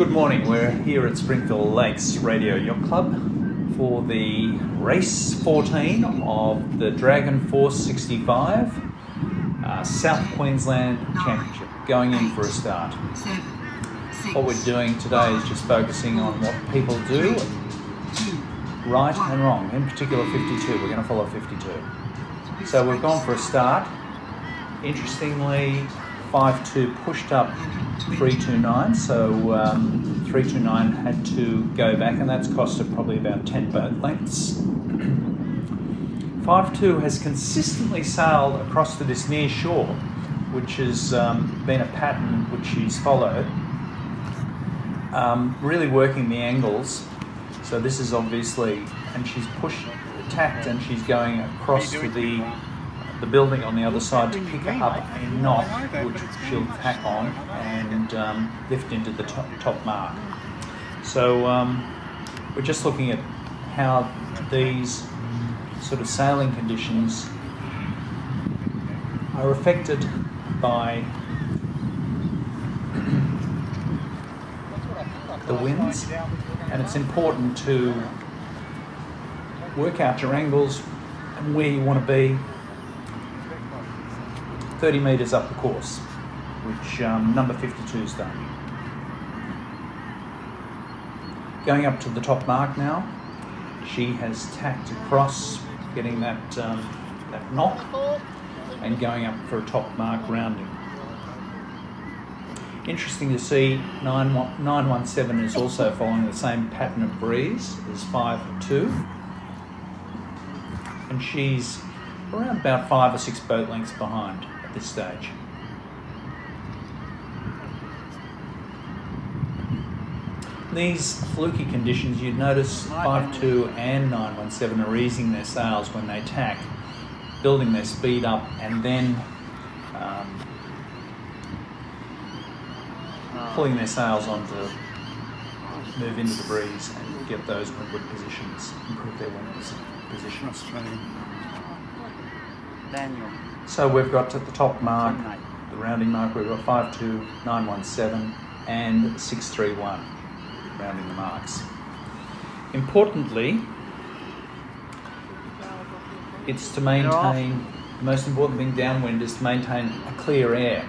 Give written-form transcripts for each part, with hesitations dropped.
Good morning, we're here at Springfield Lakes Radio Yacht Club for the race 14 of the Dragon Force 65 South Queensland Championship, going in for a start. What we're doing today is just focusing on what people do right and wrong, in particular 52, we're going to follow 52. So we've gone for a start. Interestingly, 5-2 pushed up 329, so 329 had to go back, and that's costed probably about 10 boat lengths. 5-2 has consistently sailed across to this near shore, which has been a pattern which she's followed, really working the angles. So this is obviously, and she's tacked and she's going across to the building on the other side to pick up a knot which she'll tack on and lift into the top mark. So we're just looking at how these sort of sailing conditions are affected by the winds, and it's important to work out your angles and where you want to be 30 metres up the course, which number 52's done. Going up to the top mark now, she has tacked across, getting that knock, and going up for a top mark rounding. Interesting to see 917 is also following the same pattern of breeze as 5-2, and she's around about 5 or 6 boat lengths behind at this stage. These fluky conditions, you'd notice 5-2 and 917 are easing their sails when they tack, building their speed up, and then pulling their sails on to move into the breeze and get those windward positions, improve their windward positions. So we've got at the top mark, the rounding mark, we've got 5-2, 917 and 631 rounding the marks. Importantly, it's to maintain, the most important thing downwind is to maintain a clear air.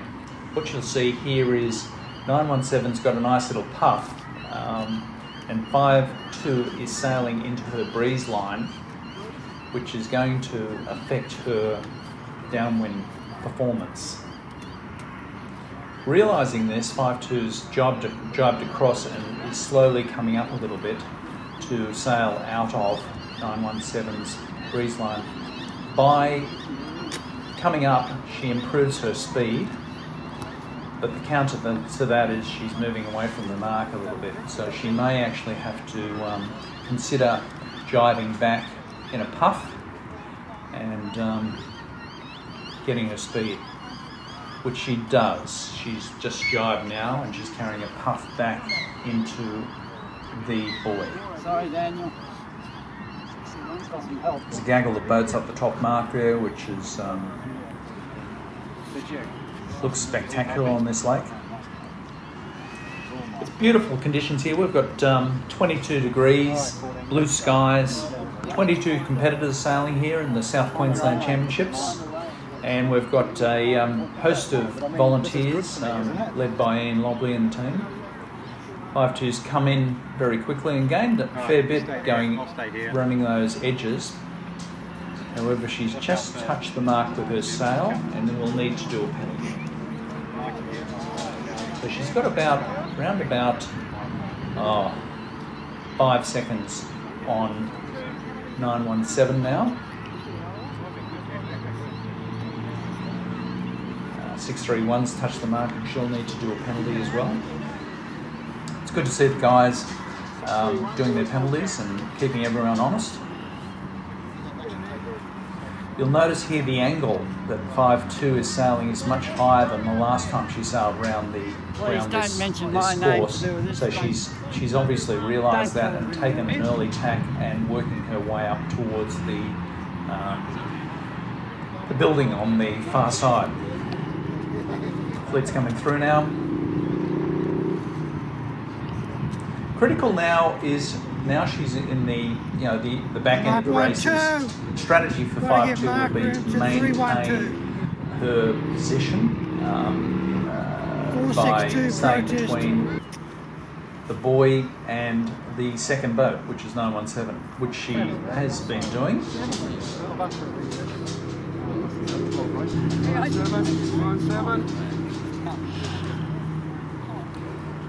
What you'll see here is 917's got a nice little puff, and 5-2 is sailing into her breeze line, which is going to affect her downwind performance. Realising this, 5-2's jibed across and is slowly coming up a little bit to sail out of 917's breeze line. By coming up, she improves her speed, but the counter to that is she's moving away from the mark a little bit, so she may actually have to consider jibing back in a puff and getting her speed, which she does. She's just jibed now and she's carrying a puff back into the buoy. Sorry, Daniel. There's a gaggle of boats up the top mark there, which is looks spectacular on this lake. It's beautiful conditions here. We've got 22 degrees, blue skies, 22 competitors sailing here in the South Queensland Championships, and we've got a host of volunteers led by Ian Lobley and the team. 5-2's come in very quickly and gained a fair bit running those edges. However, she's just touched the mark with her sail and then we'll need to do a penalty. So she's got round about 5 seconds on 917 now. 631's touched the mark and she'll need to do a penalty as well. It's good to see the guys doing their penalties and keeping everyone honest. You'll notice here the angle that 5-2 is sailing is much higher than the last time she sailed around this course. So she's obviously realised that and taken an early tack and working her way up towards the building on the far side. Fleet's coming through now. Critical now is she's in the the back end of the races. Strategy for 5-2 will be to maintain her position by staying between the buoy and the second boat, which is 917, which she has been doing.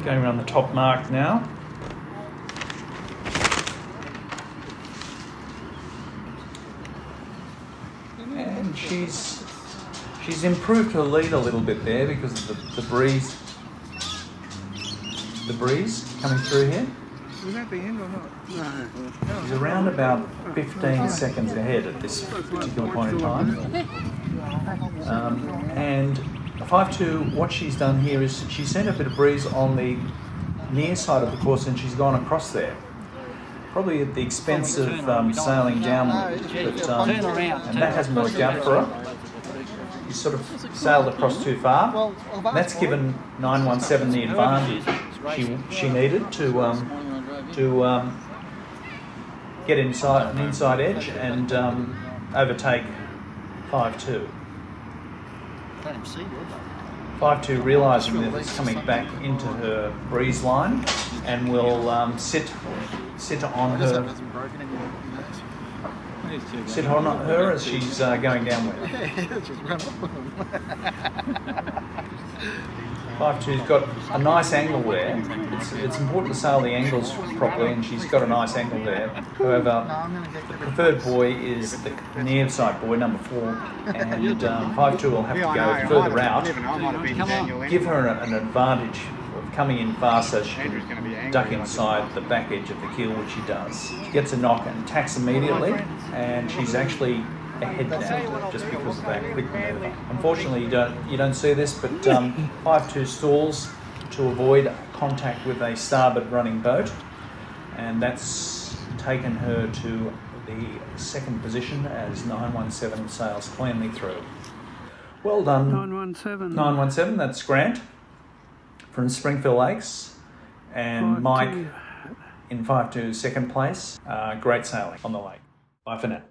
Going around the top mark now. And she's improved her lead a little bit there because of the breeze. The breeze coming through here. Was that the end or not? No. She's around about 15 seconds ahead at this particular point in time. And 5-2, what she's done here is she's sent a bit of breeze on the near side of the course and she's gone across there. Probably at the expense of sailing downward, but, and that hasn't worked out for her. She sort of sailed across too far. And that's given 917 the advantage she needed to get an inside edge and overtake 5-2. 5-2 realising that it's coming back into her breeze line and will sit on her as she's going downwind. 5-2's got a nice angle there. It's important to sail the angles properly, and she's got a nice angle there. However, the preferred buoy is the near side buoy, number 4, and 5-2 will have to go further out, give her an advantage of coming in fast so she can duck inside the back edge of the keel, which she does. She gets a knock and tacks immediately, and she's actually ahead now just because of that quick maneuver. Unfortunately, you don't see this, but 5-2 stalls to avoid contact with a starboard running boat, and that's taken her to the second position as 917 sails cleanly through. Well done, 917. 917. That's Grant from Springfield Lakes, and 5-2. Mike in 5-2 second place. Great sailing on the lake. Bye for now.